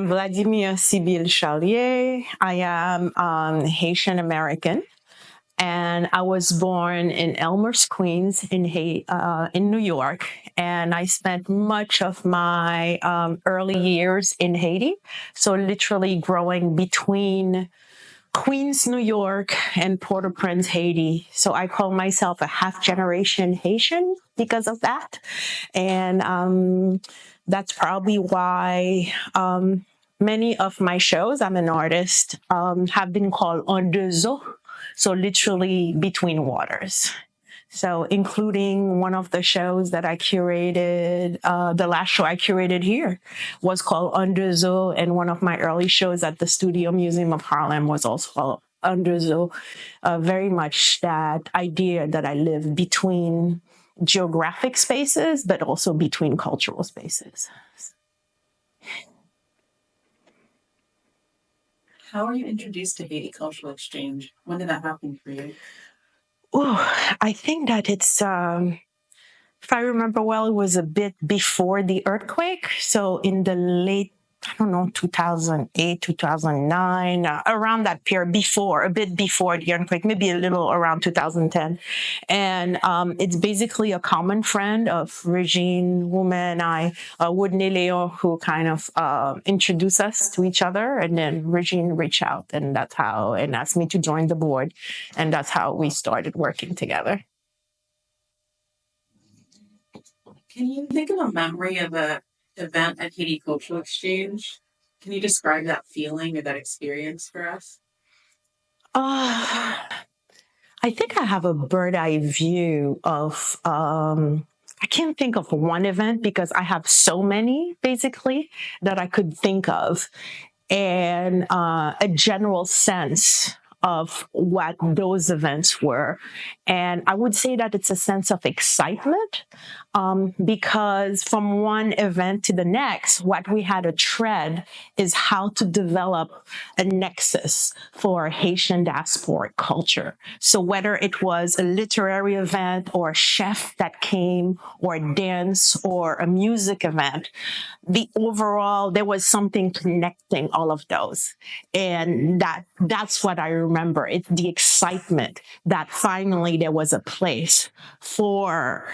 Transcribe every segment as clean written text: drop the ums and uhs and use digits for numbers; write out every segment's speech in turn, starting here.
am Vladimir Cybil Charlier. I am Haitian-American, and I was born in Elmhurst, Queens, in New York. And I spent much of my early years in Haiti, so literally growing between Queens, New York, and Port-au-Prince, Haiti. So I call myself a half-generation Haitian because of that. And that's probably why many of my shows, I'm an artist, have been called en deux eaux, so literally between waters. So including one of the shows that I curated, the last show I curated here was called En deux eaux, and one of my early shows at the Studio Museum of Harlem was also called En deux eaux. Very much that idea that I live between geographic spaces, but also between cultural spaces. How were you introduced to Haiti Cultural Exchange? When did that happen for you? Oh, I think that it's, if I remember well, it was a bit before the earthquake. So in the late, 2008, 2009, around that period, a bit before the earthquake, maybe a little around 2010. And it's basically a common friend of Regine, woman, Woodney Leo, who kind of introduced us to each other. And then Regine reached out, and and asked me to join the board. And that's how we started working together. Can you think of a memory of an event at Haiti Cultural Exchange? Can you describe that feeling or that experience for us? I think I have a bird's eye view of, I can't think of one event because I have so many, basically, that I could think of, and a general sense of what those events were. And I would say that it's a sense of excitement because from one event to the next, what we had a thread is how to develop a nexus for Haitian diasporic culture. So whether it was a literary event or a chef that came or a dance or a music event, there was something connecting all of those. And that's what I remember. It's the excitement that finally there was a place for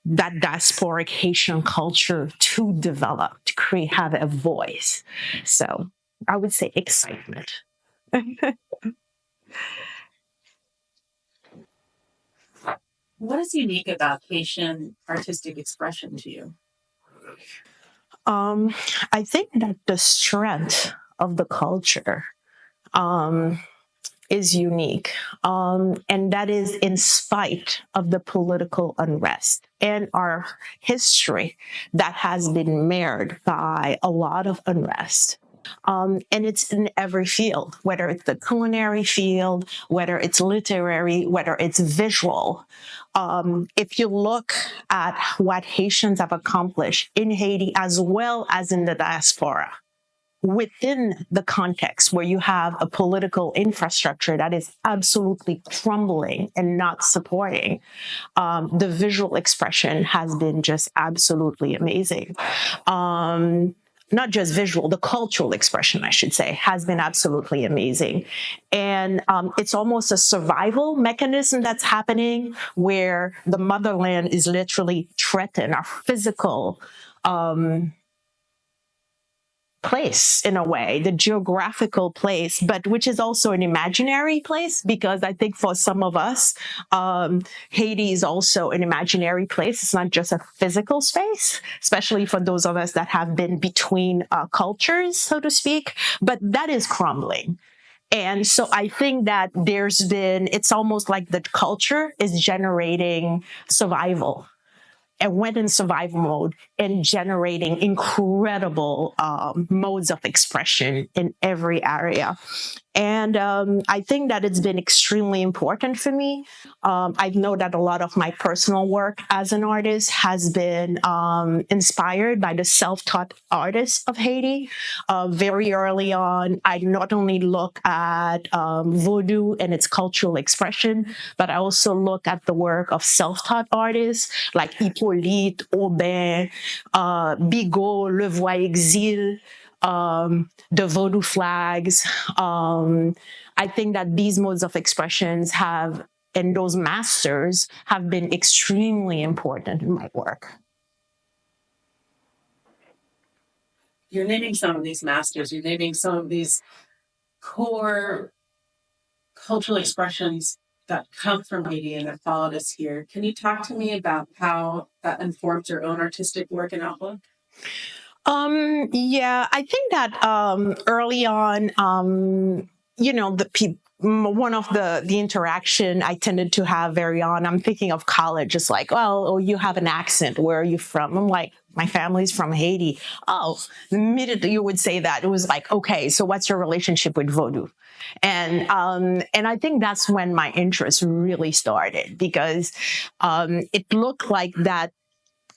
that diasporic Haitian culture to develop, to have a voice. So I would say excitement. What is unique about Haitian artistic expression to you? I think that the strength of the culture is unique, and that is in spite of the political unrest and our history that has been marred by a lot of unrest. And it's in every field, whether it's the culinary field, whether it's literary, whether it's visual. If you look at what Haitians have accomplished in Haiti as well as in the diaspora, within the context where you have a political infrastructure that is absolutely crumbling and not supporting, the visual expression has been just absolutely amazing. Not just visual, the cultural expression, I should say, has been absolutely amazing. And it's almost a survival mechanism that's happening where the motherland is literally threatened, our physical place in a way, the geographical place, but which is also an imaginary place, because I think for some of us, Haiti is also an imaginary place. It's not just a physical space, especially for those of us that have been between cultures, so to speak, but that is crumbling. And so I think that it's almost like the culture is generating survival. And went in survival mode and generating incredible modes of expression in every area. And I think that it's been extremely important for me. I know that a lot of my personal work as an artist has been inspired by the self-taught artists of Haiti. Very early on, I not only look at Vodou and its cultural expression, but I also look at the work of self-taught artists like Hippolyte, Aubin, Bigot, Le Voix Exil, the Vodou flags. I think that these modes of expressions have, and those masters have been extremely important in my work. You're naming some of these masters, you're naming some of these core cultural expressions that come from Haiti and that followed us here. Can you talk to me about how that informs your own artistic work and outlook? Yeah, I think that early on, one of the interaction I tended to have very on, I'm thinking of college, just like, oh, you have an accent. Where are you from? I'm like, my family's from Haiti. Oh, the minute you would say that, it was like, okay, so what's your relationship with Vodou? And I think that's when my interest really started, because it looked like that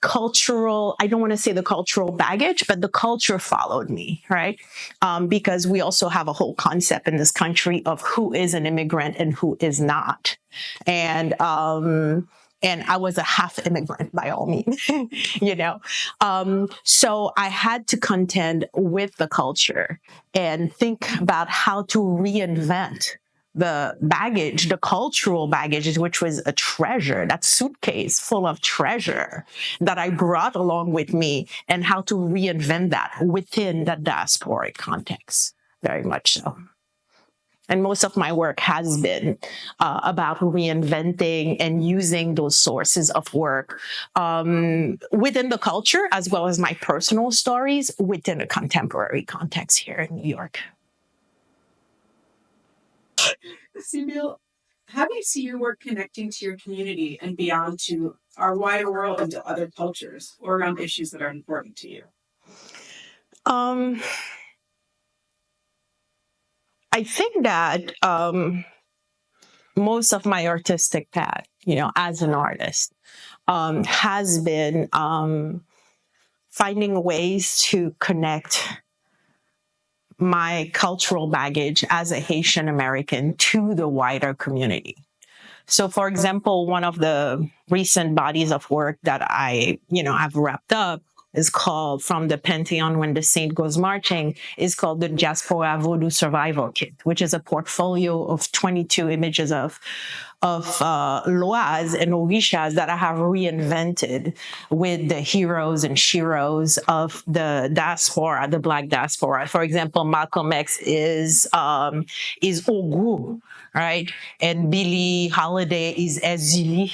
cultural, I don't want to say the cultural baggage, but the culture followed me, right? Because we also have a whole concept in this country of who is an immigrant and who is not. And I was a half immigrant by all means, So I had to contend with the culture and think about how to reinvent the baggage, the cultural baggage, which was a treasure, that suitcase full of treasure that I brought along with me, and how to reinvent that within the diasporic context, very much so. And most of my work has been about reinventing and using those sources of work within the culture, as well as my personal stories within a contemporary context here in New York. Cybil, how do you see your work connecting to your community and beyond, to our wider world and to other cultures, or around issues that are important to you? I think that most of my artistic path, as an artist, has been finding ways to connect my cultural baggage as a Haitian-American to the wider community. So, for example, one of the recent bodies of work that I've wrapped up is called "From the Pantheon When the Saint Goes Marching," is called the Diaspora Vodou Survival Kit, which is a portfolio of 22 images of loas and orishas that I have reinvented with the heroes and sheroes of the diaspora, the Black diaspora. For example, Malcolm X is Ogu, right? And Billie Holiday is Ezili.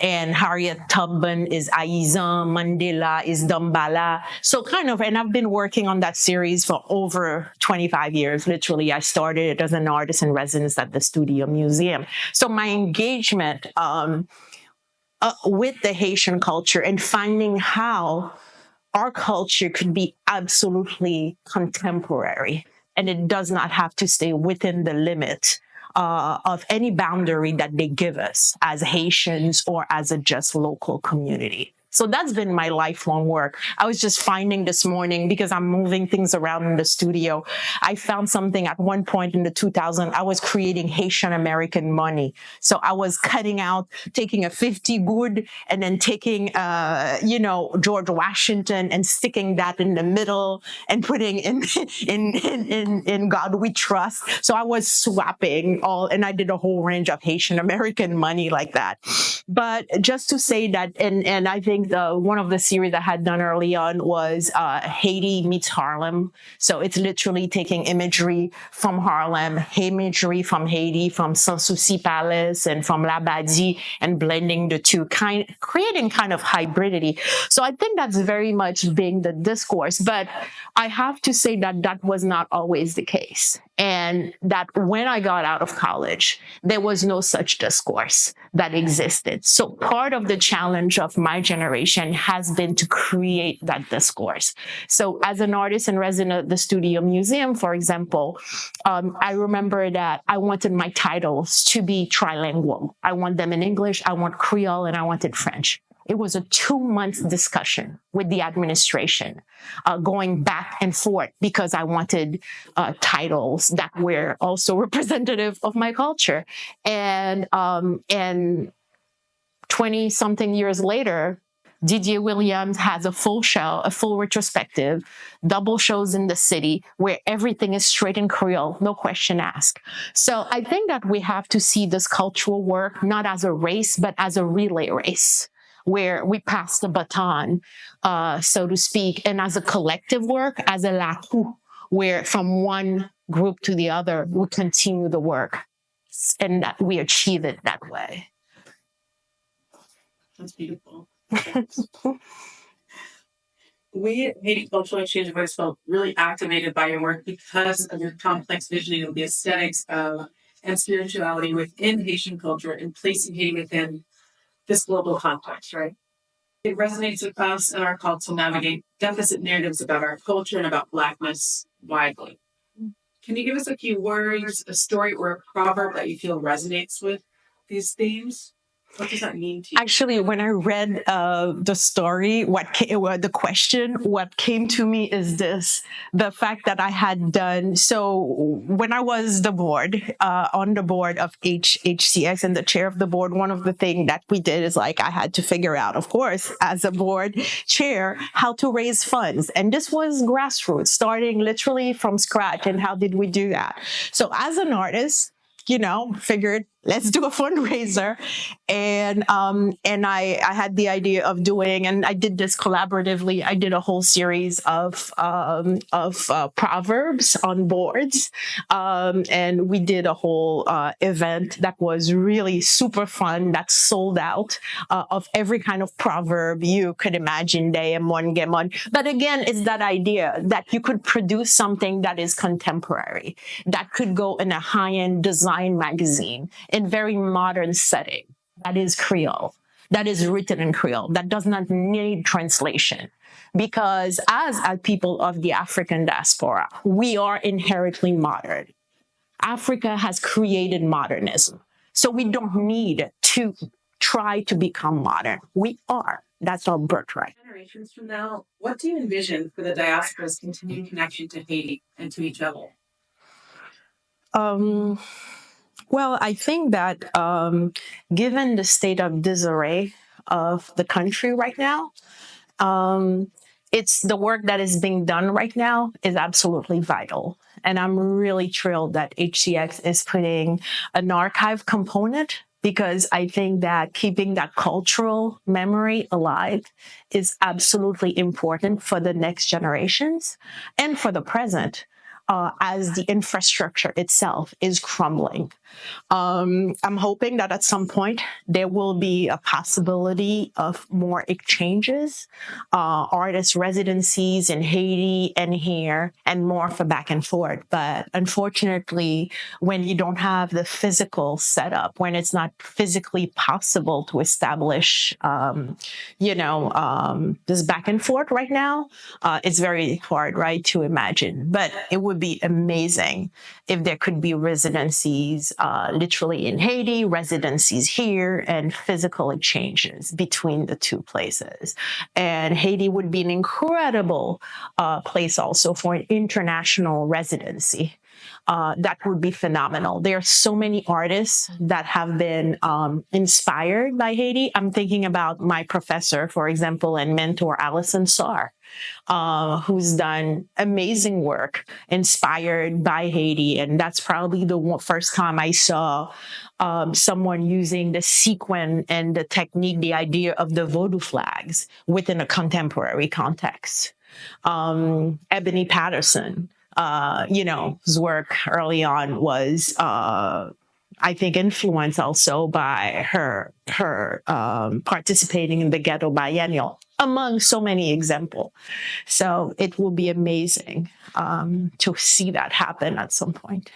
And Harriet Tubman is Aizan, Mandela is Dambala. So and I've been working on that series for over 25 years. Literally, I started as an artist in residence at the Studio Museum. So my engagement with the Haitian culture and finding how our culture could be absolutely contemporary, and it does not have to stay within the limit of any boundary that they give us as Haitians or as a just local community. So that's been my lifelong work. I was just finding this morning, because I'm moving things around in the studio, I found something at one point in the 2000s. I was creating Haitian-American money. So I was cutting out, taking a 50 good and then taking, George Washington and sticking that in the middle and putting in God We Trust. So I was swapping and I did a whole range of Haitian-American money like that. But just to say that, and I think one of the series I had done early on was Haiti meets Harlem. So it's literally taking imagery from Harlem, imagery from Haiti, from Sans Souci Palace and from Labadie, and blending the two, creating kind of hybridity. So I think that's very much being the discourse. But I have to say that that was not always the case. And that when I got out of college, there was no such discourse that existed. So part of the challenge of my generation has been to create that discourse. So as an artist in residence at the Studio Museum, for example, I remember that I wanted my titles to be trilingual. I want them in English, I want Creole, and I wanted French. It was a 2-month discussion with the administration, going back and forth, because I wanted titles that were also representative of my culture. And 20-something years later, Didier Williams has a full show, a full retrospective, double shows in the city where everything is straight in Creole, no question asked. So I think that we have to see this cultural work not as a race, but as a relay race, where we pass the baton, so to speak, and as a collective work, as a la coup, where from one group to the other, we continue the work and that we achieve it that way. That's beautiful. We at Haiti Cultural Exchange Voice felt really activated by your work because of your complex visioning of the aesthetics of and spirituality within Haitian culture and placing Haiti within this global context, right? It resonates with us and our call to navigate deficit narratives about our culture and about Blackness widely. Can you give us a few words, a story, or a proverb that you feel resonates with these themes? What does that mean to you? Actually, when I read the story, the question, what came to me is this: the fact that I had done, so when I was on the board of HCX and the chair of the board, one of the things that we did is I had to figure out, of course, as a board chair, how to raise funds. And this was grassroots, starting literally from scratch. And how did we do that? So as an artist, figured let's do a fundraiser, and I had the idea of doing, and I did this collaboratively. I did a whole series of proverbs on boards, and we did a whole event that was really super fun. That sold out of every kind of proverb you could imagine. But again, it's that idea that you could produce something that is contemporary, that could go in a high-end design magazine in very modern setting, that is Creole, that is written in Creole, that does not need translation. Because as people of the African diaspora, we are inherently modern. Africa has created modernism. So we don't need to try to become modern. We are. That's our birthright. Generations from now, what do you envision for the diaspora's continued connection to Haiti and to each other? Well, I think that given the state of disarray of the country right now, it's the work that is being done right now is absolutely vital. And I'm really thrilled that HCX is putting an archive component, because I think that keeping that cultural memory alive is absolutely important for the next generations and for the present, as the infrastructure itself is crumbling. I'm hoping that at some point there will be a possibility of more exchanges, artist residencies in Haiti and here, and more for back and forth. But unfortunately, when you don't have the physical setup, when it's not physically possible to establish, this back and forth right now, it's very hard, right, to imagine. But it would be amazing if there could be residencies literally in Haiti, residencies here, and physical exchanges between the two places. And Haiti would be an incredible place also for an international residency. That would be phenomenal. There are so many artists that have been inspired by Haiti. I'm thinking about my professor, for example, and mentor, Alison Sarr, who's done amazing work inspired by Haiti. And that's probably the first time I saw someone using the sequin and the technique, the idea of the voodoo flags within a contemporary context. Ebony Patterson, whose work early on was, I think, influenced also by her participating in the Ghetto Biennial, among so many examples. So it will be amazing to see that happen at some point.